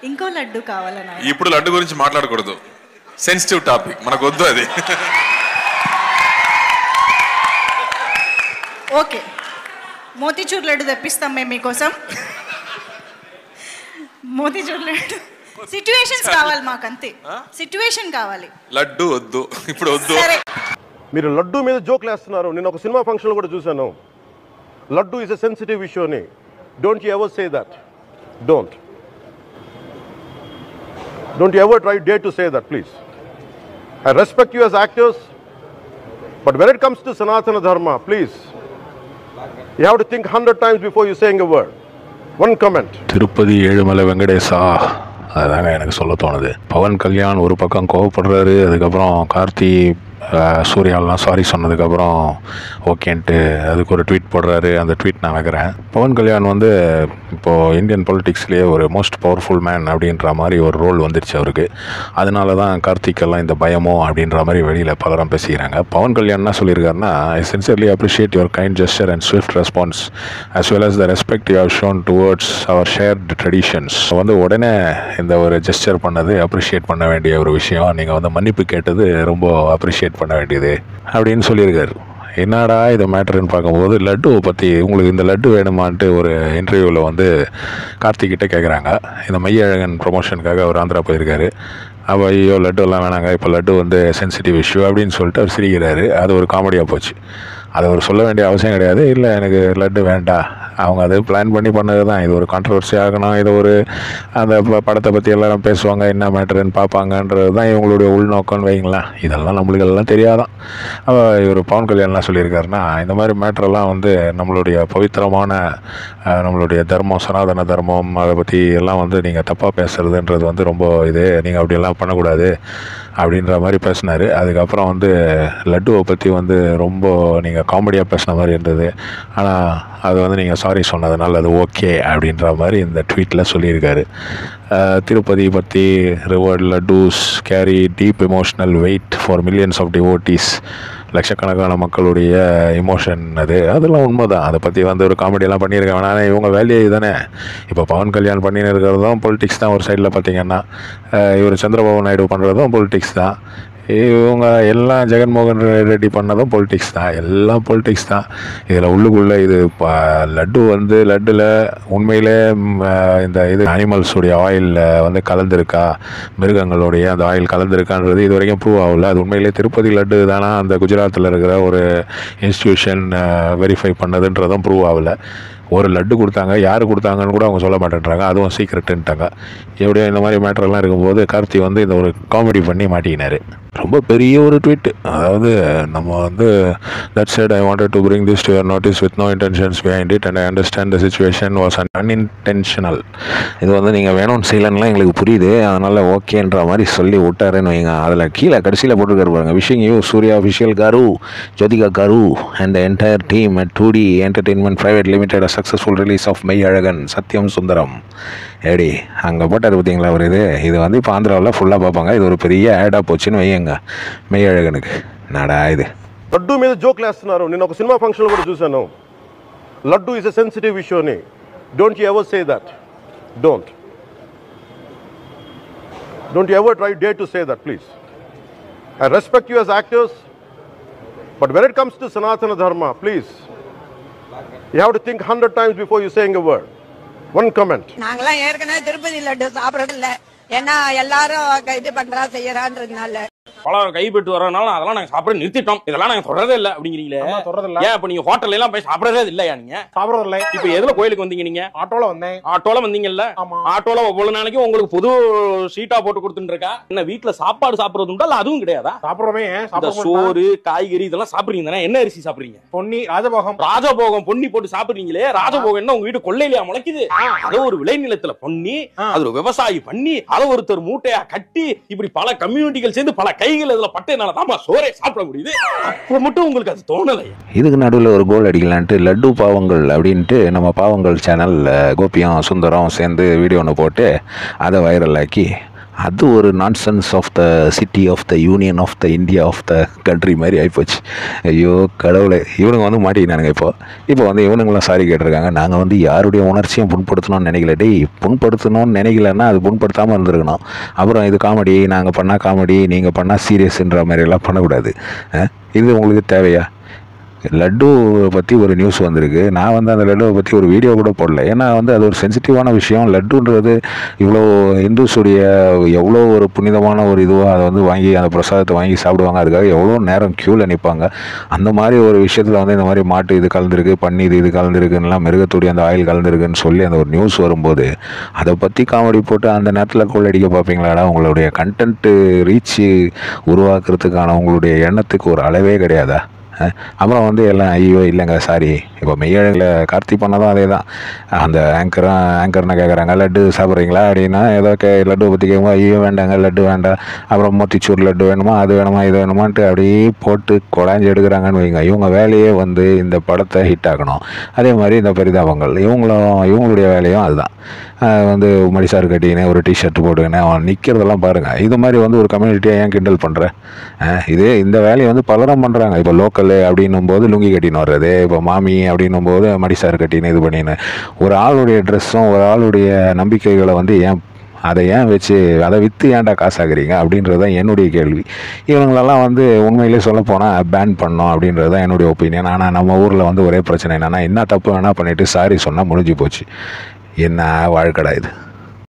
ఇంకో లడ్డు కావాలన్నా ఇప్పుడు లడ్డు గురించి మాట్లాడకూడదు, సెన్సిటివ్ టాపిక్, మనకు వద్దు అది. ఓకే, మోతీచూర్ లడ్డు తెప్పిస్తాం మేము మీకోసం. మోతీచూర్ లడ్డు సిచ్యువేషన్స్ కావాలి మాకు, అంతే సిచ్యువేషన్ కావాలి. లడ్డు వద్దు, ఇప్పుడు వద్దు. మీరు లడ్డు మీద జోక్లు వేస్తున్నారు. నేను ఒక సినిమా ఫంక్షన్లో కూడా చూశాను. Laddu is a sensitive issue అని. Don't you ever say that. Don't you ever try dare to say that, please. I respect you as actors, but when it comes to Sanatana Dharma, please, you have to think 100 times before you saying a word. One comment. Tirupati Ezhumalai Venkatesha, அதுதாங்க எனக்கு சொல்ல தோணுது. பவன் கல்யாண் ஒரு பக்கம் கோவப்படுறாரு, அதுக்கப்புறம் Karthi சூர்யாலாம் sorry சொன்னதுக்கப்புறம் ஓகேன்ட்டு அதுக்கு ஒரு ட்வீட் போடுறாரு. அந்த ட்வீட் நான் வைக்கிறேன். பவன் கல்யாண் வந்து இப்போது இந்தியன் பொலிட்டிக்ஸ்லேயே ஒரு மோஸ்ட் பவர்ஃபுல் மேன் அப்படின்ற மாதிரி ஒரு ரோல் வந்துடுச்சு அவருக்கு. அதனால தான் கார்த்திக்கெல்லாம் இந்த பயமோ அப்படின்ற மாதிரி வெளியில் பலரும் பேசிக்கிறாங்க. பவன் கல்யாண் என்ன சொல்லியிருக்காருன்னா, ஐ sincerely appreciate your kind gesture and Swift response as well as the respect you have shown towards our shared traditions. வந்து உடனே இந்த ஒரு ஜெஸ்டர் பண்ணது அப்ரிஷியேட் பண்ண வேண்டிய ஒரு விஷயம். நீங்கள் வந்து மன்னிப்பு கேட்டது ரொம்ப அப்ரிஷியேட் பண்ண வேண்டியது அப்படின்னு சொல்லியிருக்காரு. என்னடா இது மேட்டர்ன்னு பார்க்கும்போது, லட்டுவை பற்றி உங்களுக்கு இந்த லட்டு வேணுமான்ட்டு ஒரு இன்டர்வியூவில் வந்து கார்த்திக்கிட்ட கேட்குறாங்க. இந்த மையழகன் ப்ரொமோஷனுக்காக அவர் ஆந்திரா போயிருக்காரு. அப்போ ஐயோ லட்டு எல்லாம் வேணாங்க, இப்போ லட்டு வந்து சென்சிட்டிவ் இஷ்யூ அப்படின்னு சொல்லிட்டு அவர் சிரிக்கிறாரு. அது ஒரு காமெடியாக போச்சு. அதை அவர் சொல்ல வேண்டிய அவசியம் கிடையாது. இல்லை எனக்கு லட்டு வேண்டாம், அவங்க அது பிளான் பண்ணி பண்ணது தான். இது ஒரு கான்ட்ரவர்சி ஆகணும், இது ஒரு அந்த படத்தை பற்றி எல்லாரும் பேசுவாங்க, என்ன மேட்டருன்னு பார்ப்பாங்கன்றது தான் இவங்களுடைய உள்நோக்கம்னு வைங்களேன். இதெல்லாம் நம்மளுக்கு எல்லாம் தெரியாதான். இவர் பவன் கல்யாண்லாம் சொல்லியிருக்காருன்னா, இந்த மாதிரி மேட்டரெல்லாம் வந்து நம்மளுடைய பவித்திரமான நம்மளுடைய தர்மம், சனாதன தர்மம், அதை பற்றி எல்லாம் வந்து நீங்கள் தப்பாக பேசுகிறதுன்றது வந்து ரொம்ப இது, நீங்கள் அப்படியெல்லாம் பண்ணக்கூடாது அப்படின்ற மாதிரி பேசினார். அதுக்கப்புறம் வந்து லட்டுவை பற்றி வந்து ரொம்ப நீங்கள் காமெடியாக பேசின மாதிரி இருந்தது. ஆனால் அது வந்து நீங்கள் சாரி சொன்னதுனால அது ஓகே அப்படின்ற மாதிரி இந்த ட்வீட்டில் சொல்லியிருக்காரு. திருப்பதி பற்றி revered laddus carry deep emotional weight for millions of devotees. லட்சக்கணக்கான மக்களுடைய எமோஷன் அதெல்லாம் உண்மை தான். அதை பற்றி வந்து ஒரு காமெடியெல்லாம் பண்ணியிருக்காங்க. ஆனால் இவங்க வேலையே தானே. இப்போ பவன் கல்யாண் பண்ணின்னு இருக்கிறதும் பொலிட்டிக்ஸ் தான். ஒரு சைடில் பார்த்தீங்கன்னா இவர் சந்திரபாபு நாயுடு பண்ணுறதும் பொலிட்டிக்ஸ் தான். இவங்க எல்லாம் ஜெகன்மோகன் ரெட்டி பண்ணதும் பொலிட்டிக்ஸ் தான். எல்லாம் பொலிட்டிக்ஸ் தான். இதில் உள்ளுக்குள்ளே இது லட்டு வந்து லட்டில் உண்மையிலே இந்த இது அனிமல்ஸுடைய ஆயிலில் வந்து கலந்துருக்கா, மிருகங்களுடைய அந்த ஆயில் கலந்துருக்கான்றது இது வரைக்கும் ப்ரூவ் ஆகல. அது உண்மையிலே திருப்பதி லட்டு தானே அந்த குஜராத்தில் இருக்கிற ஒரு இன்ஸ்டியூஷன் வெரிஃபை பண்ணதுன்றதும் ப்ரூவ் ஆகலை. ஒரு லட்டு கொடுத்தாங்க, யார் கொடுத்தாங்கன்னு கூட அவங்க சொல்ல மாட்டேன்றாங்க, அதுவும் சீக்ரெட்டுன்ட்டாங்க. எப்படியோ இந்த மாதிரி மேட்டரெல்லாம் இருக்கும்போது கார்த்தி வந்து இந்த ஒரு காமெடி பண்ணி மாட்டிக்கினார். ரொம்ப பெரிய ஒரு ட்வீட். அதாவது நம்ம வந்து that said I wanted to bring this to your notice with no intentions behind it and I understand the situation was unintentional. இது வந்து நீங்கள் வேணும்னு செய்யலன்னா எங்களுக்கு புரியுது, அதனால் ஓகேன்ற மாதிரி சொல்லி விட்டாருன்னு வைங்க. அதில் கீழே கடைசியில் போட்டுருக்காரு பாருங்க, விஷிங் யூ சூர்யா அஃபிஷியல் காரு, ஜோதிகா காரு and the entire team at 2D Entertainment Private Limited a successful release of Meiyazhagan Sathyam Sundaram. ஏடி அங்கே போட்டார் பார்த்தீங்களா ஒரு இது வந்து இப்போ ஆந்திராவில் ஃபுல்லாக பார்ப்பாங்க. இது ஒரு பெரிய ஆடாக போச்சுன்னு வையங்க மெய்யழகனுக்கு. நாடா இது లడ్డు మీద జోక్లు వేస్తున్నారు. నేను ఒక సినిమా ఫంక్షన్లో కూడా చూశాను. Laddu is a sensitive issue అని. Don't you ever say that. Don't you ever try dare to say that, please. I respect you as actors, but when it comes to Sanatana Dharma, please, you have to think 100 times before you saying a word. One comment. நாங்களாம் ஏற்கனவே திருப்பதி லட்டு சாப்பிட்றதில்ல. ஏன்னா எல்லாரும் இது பண்றா செய்யறான்றதுனால பழம் கைப்பட்டு வரனால அதெல்லாம் நாங்க சாப்பிட நிறுத்திட்டோம். இதெல்லாம் நாங்க தொடரதே இல்ல அப்படிங்கிறீங்களே. தொடரதில்ல. ஏன் இப்ப நீங்க ஹோட்டல்ல எல்லாம் போய் சாப்பிடறதே இல்லையா? நீங்க சாப்பிடறதில்ல. இப்ப எதுல கோயிலுக்கு வந்தீங்க? நீங்க ஆட்டோல வந்தேன். ஆட்டோல வந்தீங்கல்ல? ஆட்டோல ஒவ்வொரு நாளைக்கும் உங்களுக்கு புது சீட்டா போட்டு கொடுத்துட்டு இருக்கா. என்ன வீட்டுல சாப்பாடு சாப்பிடுறது உண்டா? இல்ல அதுவும் கிடையாதா? சாப்பிடுறோமே. சோறு காய்கறி இதெல்லாம் சாப்பிடுறீங்க தானே? என்ன அரிசி சாப்பிடுறீங்க? பொன்னி ராஜபோகம் பொன்னி போட்டு சாப்பிடுறீங்களே. ராஜபோகம் என்ன உங்க வீட்டு கொள்ளையில முளைக்குது? அது ஒரு விளைநிலத்துல பொன்னி, அது ஒரு விவசாயி பண்ணி, அதை ஒருத்தர் மூட்டையா கட்டி, இப்படி பல கம்யூனிட்டிகள் சேர்ந்து பல கைகள் இதுல பட்டேனால தான் சோறே சாப்பிட முடியுது. அப்ப மட்டும் உங்களுக்கு அது தோணலை? இதுக்கு நடுவில் ஒரு கோல் அடிக்கலான்ட்டு லட்டு பாவங்கள் அப்படின்ட்டு நம்ம பாவங்கள் சேனல் கோபியும் சுந்தரம் சேர்ந்து வீடியோ ஒன்று போட்டு அதை வைரல் ஆக்கி அது ஒரு nonsense of the city of the union of the India of the country மாதிரி ஆகிப்போச்சு. ஐயோ கடவுளே, இவனுங்க வந்து மாட்டிக்கினானுங்க. இப்போ வந்து இவனுங்களாம் சாரி கேட்டிருக்காங்க. நாங்கள் வந்து யாருடைய உணர்ச்சியும் புண்படுத்தணும்னு நினைக்கல. புண்படுத்தணும்னு நினைக்கலன்னா அது புண்படுத்தாமல் இருந்திருக்கணும். அப்புறம் இது காமெடி, நாங்கள் பண்ணால் காமெடி, நீங்கள் பண்ணால் சீரியஸ்ன்ற மாதிரியெல்லாம் பண்ணக்கூடாது. இது உங்களுக்கு தேவையா? லட்டு பற்றி ஒரு நியூஸ் வந்திருக்கு. நான் வந்து அந்த லட்டுவை பற்றி ஒரு வீடியோ கூட போடல. ஏன்னா வந்து அது ஒரு சென்சிட்டிவான விஷயம். லட்டுன்றது இவ்வளோ இந்துஸுடைய எவ்வளோ ஒரு புனிதமான ஒரு இதுவாக அதை வந்து வாங்கி அந்த பிரசாதத்தை வாங்கி சாப்பிடுவாங்க. அதுக்காக எவ்வளோ நேரம் க்யூவில் நிற்பாங்க. அந்த மாதிரி ஒரு விஷயத்தில் வந்து இந்த மாதிரி மாட்டு இது கலந்துருக்கு, பன்னி இது கலந்துருக்குன்னா, மிருகத்துடைய அந்த ஆயில் கலந்துருக்குன்னு சொல்லி அந்த ஒரு நியூஸ் வரும்போது அதை பற்றி காமெடி போட்டு அந்த நேரத்தில் கொள்ளடிக்க பார்ப்பீங்களாடா? உங்களுடைய கண்டென்ட்டு ரீச்சு உருவாக்குறதுக்கான உங்களுடைய எண்ணத்துக்கு ஒரு அளவே கிடையாதா? அப்புறம் வந்து எல்லாம் ஐயோ இல்லைங்க சாரி. இப்போ மெய்யழகில் கார்த்தி பண்ணதும் அதே தான். அந்த ஆங்கர்னு கேட்குறாங்க லட்டு சாப்பிட்றீங்களா அப்படின்னா, ஏதோ லட்டு பற்றி கேட்கும்போது ஐயோ வேண்டாங்க லட்டு வேண்டாம், அப்புறம் மோத்திச்சூர் லட்டு வேணுமா, அது வேணுமா, இது வேணுமான்ட்டு அப்படியே போட்டு குழாஞ்சி எடுக்கிறாங்கன்னு வைங்க. இவங்க வேலையே வந்து இந்த படத்தை ஹிட் ஆகணும். அதே மாதிரி இந்த பரிதாபங்கள் இவங்களுடைய வேலையும் அதுதான். வந்து மடிசார் கட்டின்னு ஒரு டிஷர்ட் போட்டுக்கின்னு அவன் நிற்கிறதெல்லாம் பாருங்கள். இது மாதிரி வந்து ஒரு கம்யூனிட்டியாக ஏன் கிண்டல் பண்ணுறேன்? இந்த வேலையை வந்து பலரும் பண்ணுறாங்க. இப்போ லோக்கல் அப்படின்னும் போது லுங்கி கட்டின்னு வர்றது, இப்போ மாமி அப்படின்னும் போது மடிசார் கட்டின்னு இது பண்ணின்னு ஒரு ஆளுடைய ட்ரெஸ்ஸும் ஒரு ஆளுடைய நம்பிக்கைகளை வந்து அதை ஏன் வச்சு அதை விற்று ஏன்டா காசாக்குறீங்க அப்படின்றது தான் என்னுடைய கேள்வி. இவங்களெல்லாம் வந்து உண்மையிலே சொல்லப்போனால் பேன் பண்ணோம் அப்படின்றது தான் என்னுடைய ஒப்பீனியன். ஆனால் நம்ம ஊரில் வந்து ஒரே பிரச்சனை என்னென்னா, என்ன தப்பு வேணால் பண்ணிவிட்டு சாரி சொன்னால் முடிஞ்சு போச்சு. என்ன வாழ்க்கடா இது?